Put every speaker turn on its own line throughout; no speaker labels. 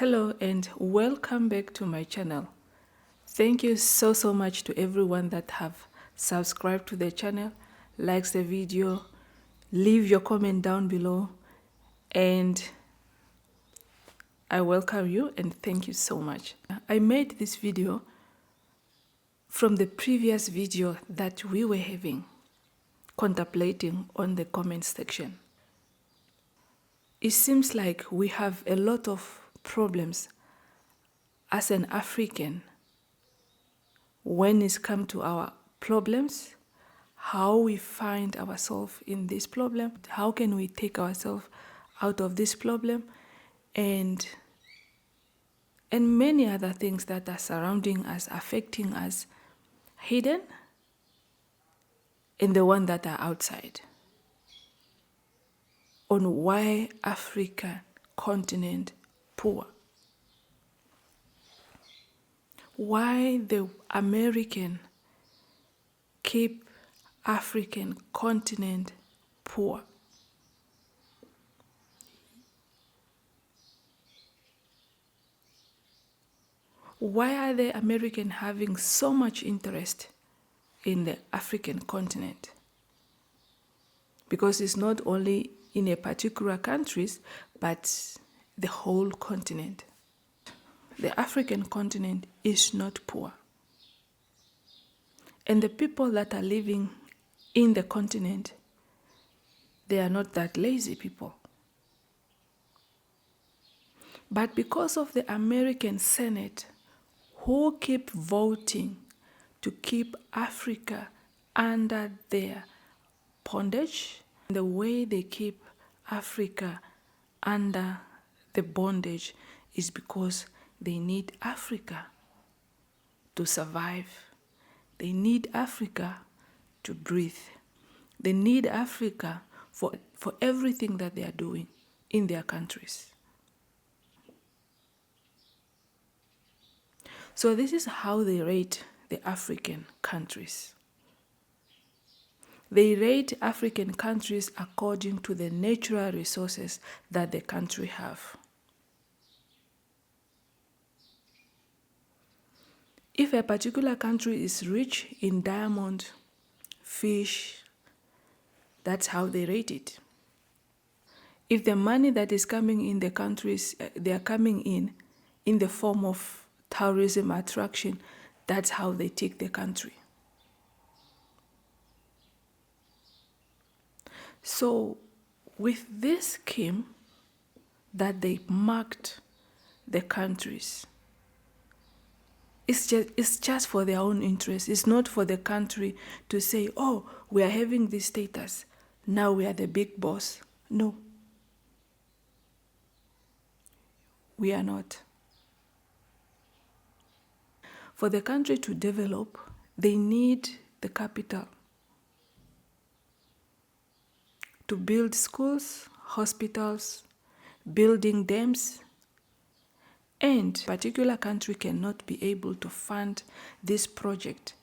Hello and welcome back to my channel. Thank you so much to everyone that have subscribed to the channel, likes the video, leave your comment down below, and I welcome you and thank you so much. I made this video from the previous video that we were having, contemplating on the comment section. It seems like we have a lot of problems as an African when it's come to our problems, how we find ourselves in this problem, how can we take ourselves out of this problem, and many other things that are surrounding us, affecting us, hidden, and the one that are outside, on why Africa continent poor. Why the American keep African continent poor. Why are the American having so much interest in the African continent? Because it's not only in a particular countries, but the whole continent. The African continent is not poor. And the people that are living in the continent, they are not that lazy people. But because of the American Senate, who keep voting to keep Africa under their bondage, the way they keep Africa under the bondage is because they need Africa to survive. They need Africa to breathe. They need Africa for everything that they are doing in their countries. So this is how they rate the African countries. They rate African countries according to the natural resources that the country have. If a particular country is rich in diamond, fish, that's how they rate it. If the money that is coming in the countries, they are coming in the form of tourism attraction, that's how they take the country. So with this scheme that they marked the countries, it's just for their own interest. It's not for the country to say, oh, we are having this status, now we are the big boss. No. We are not. For the country to develop, they need the capital to build schools, hospitals, building dams, and a particular country cannot be able to fund this project.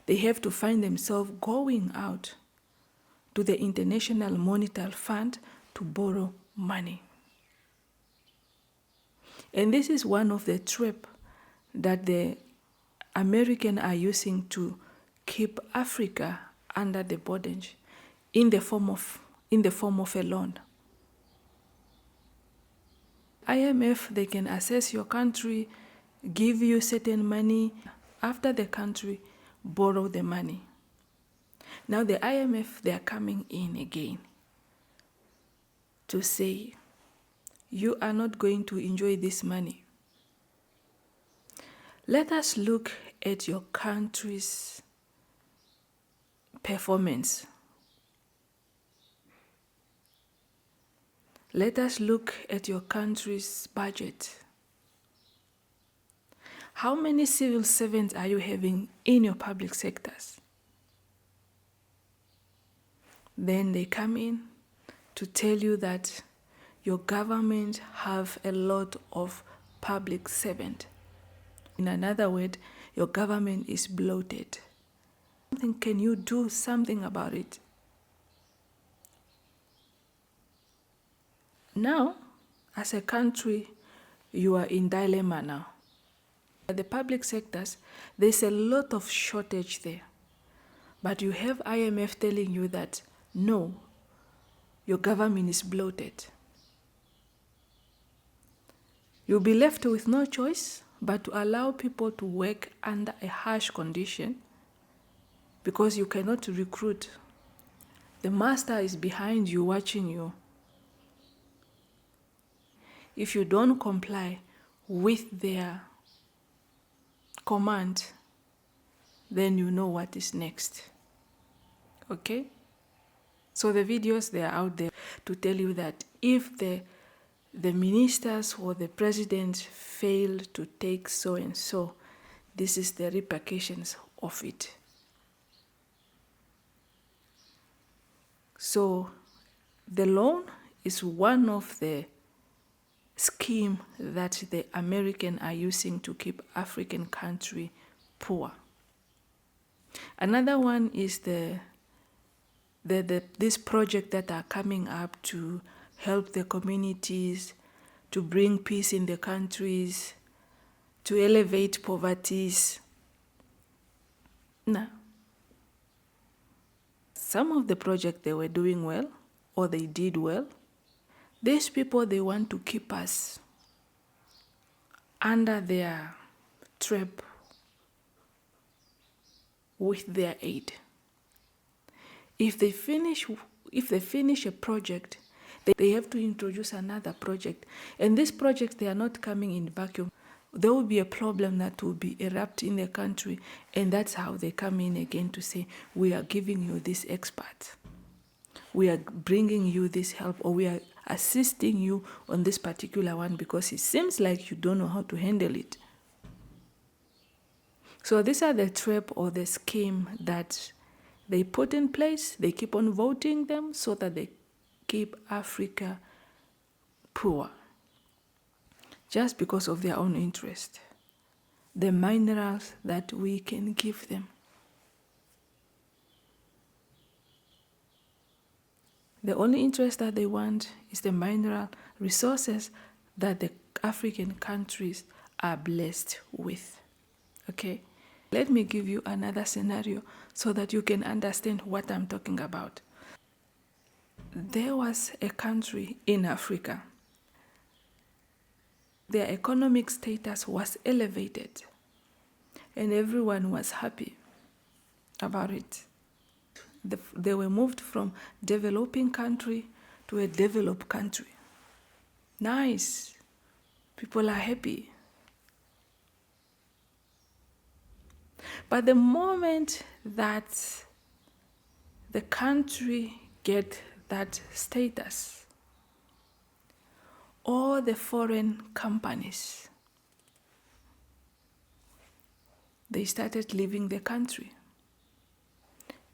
They have to find themselves going out to the International Monetary Fund to borrow money. And this is one of the traps that the Americans are using to keep Africa under the bondage in the form of a loan. IMF, they can assess your country, give you certain money. After the country borrow the money. Now the IMF, they are coming in again to say, you are not going to enjoy this money. Let us look at your country's performance. Let us look at your country's budget. How many civil servants are you having in your public sectors? Then they come in to tell you that your government have a lot of public servants. In another word, your government is bloated. Can you do something about it? Now, as a country, you are in dilemma now. At the public sectors, there's a lot of shortage there. But you have IMF telling you that, no, your government is bloated. You'll be left with no choice but to allow people to work under a harsh condition because you cannot recruit. The master is behind you, watching you. If you don't comply with their command, then you know what is next. Okay? So the videos, they are out there to tell you that if the ministers or the president fail to take so and so, this is the repercussions of it. So the loan is one of the scheme that the Americans are using to keep African country poor. Another one is this project that are coming up to help the communities, to bring peace in the countries, to elevate poverties. Now, some of the projects they were doing well, or they did well. These people, they want to keep us under their trap with their aid. If they finish a project, they have to introduce another project. And these projects, they are not coming in vacuum. There will be a problem that will be erupt in the country, and that's how they come in again to say, we are giving you this expert. We are bringing you this help, or we are assisting you on this particular one because it seems like you don't know how to handle it. So these are the trap or the scheme that they put in place. They keep on voting them so that they keep Africa poor, just because of their own interest, the minerals that we can give them. The only interest that they want is the mineral resources that the African countries are blessed with. Okay? Let me give you another scenario so that you can understand what I'm talking about. There was a country in Africa. Their economic status was elevated, and everyone was happy about it. They were moved from developing country to a developed country. Nice. People are happy. But the moment that the country get that status, all the foreign companies, they started leaving the country.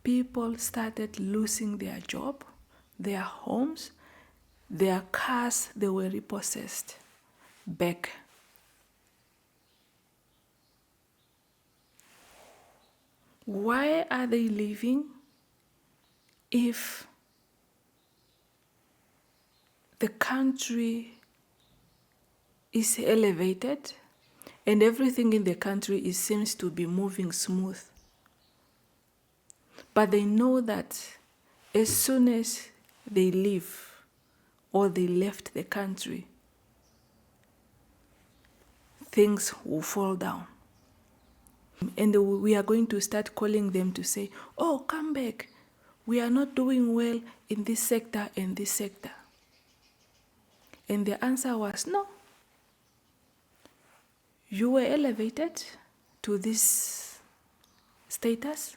People started losing their job, their homes, their cars, they were repossessed back. Why are they leaving if the country is elevated and everything in the country seems to be moving smooth? But they know that as soon as they leave or they left the country, things will fall down. And we are going to start calling them to say, oh, come back. We are not doing well in this sector and this sector. And the answer was, no. You were elevated to this status.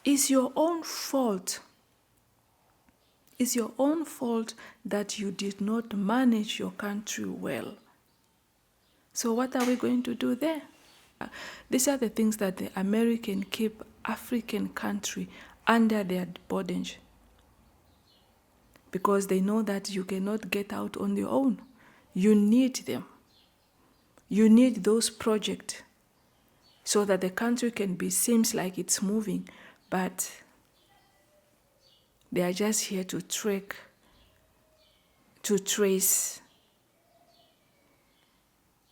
It's your own fault. It's your own fault that you did not manage your country well. So what are we going to do there? These are the things that the Americans keep African country under their bondage, because they know that you cannot get out on your own. You need them. You need those projects so that the country can be, seems like it's moving, but they are just here to trace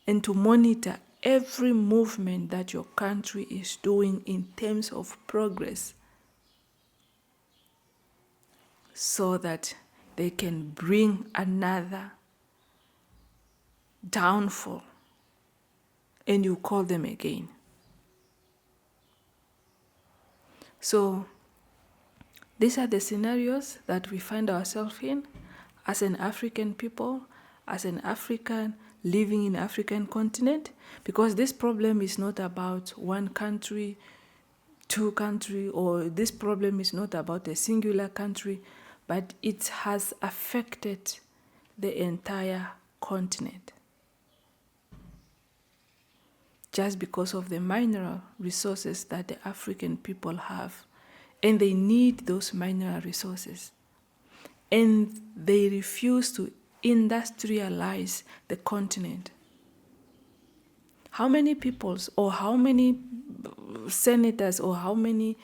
and to monitor every movement that your country is doing in terms of progress, so that they can bring another downfall and you call them again. So these are the scenarios that we find ourselves in as an African people, as an African living in African continent, because this problem is not about one country, two country, or this problem is not about a singular country, but it has affected the entire continent, just because of the mineral resources that the African people have, and they need those mineral resources, and they refuse to industrialize the continent. How many peoples, or how many senators, or how many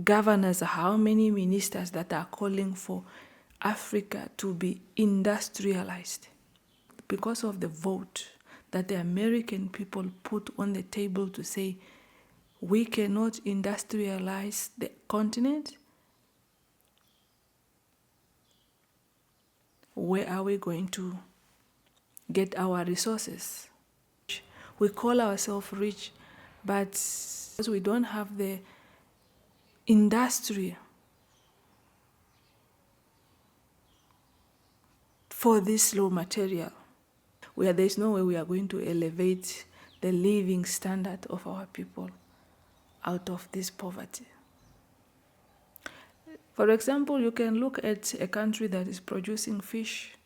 governors, how many ministers that are calling for Africa to be industrialized? Because of the vote that the American people put on the table to say, we cannot industrialize the continent, where are we going to get our resources? We call ourselves rich, but we don't have the industry for this raw material, where there's no way we are going to elevate the living standard of our people out of this poverty. For example, you can look at a country that is producing fish.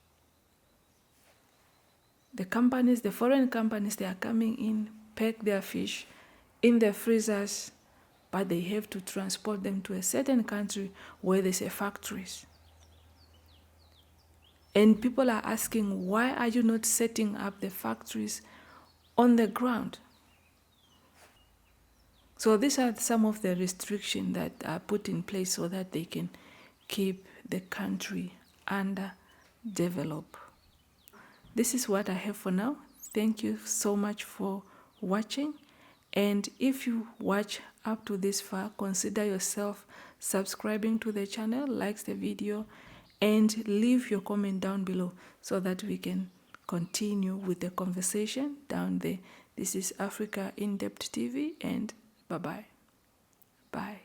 The companies, the foreign companies, they are coming in, pack their fish in their freezers, but they have to transport them to a certain country where there's a factories. And people are asking, why are you not setting up the factories on the ground? So these are some of the restrictions that are put in place so that they can keep the country underdeveloped. This is what I have for now. Thank you so much for watching. And if you watch up to this far, consider yourself subscribing to the channel, likes the video, and leave your comment down below so that we can continue with the conversation down there. This is Africa In Depth TV, and bye-bye. Bye.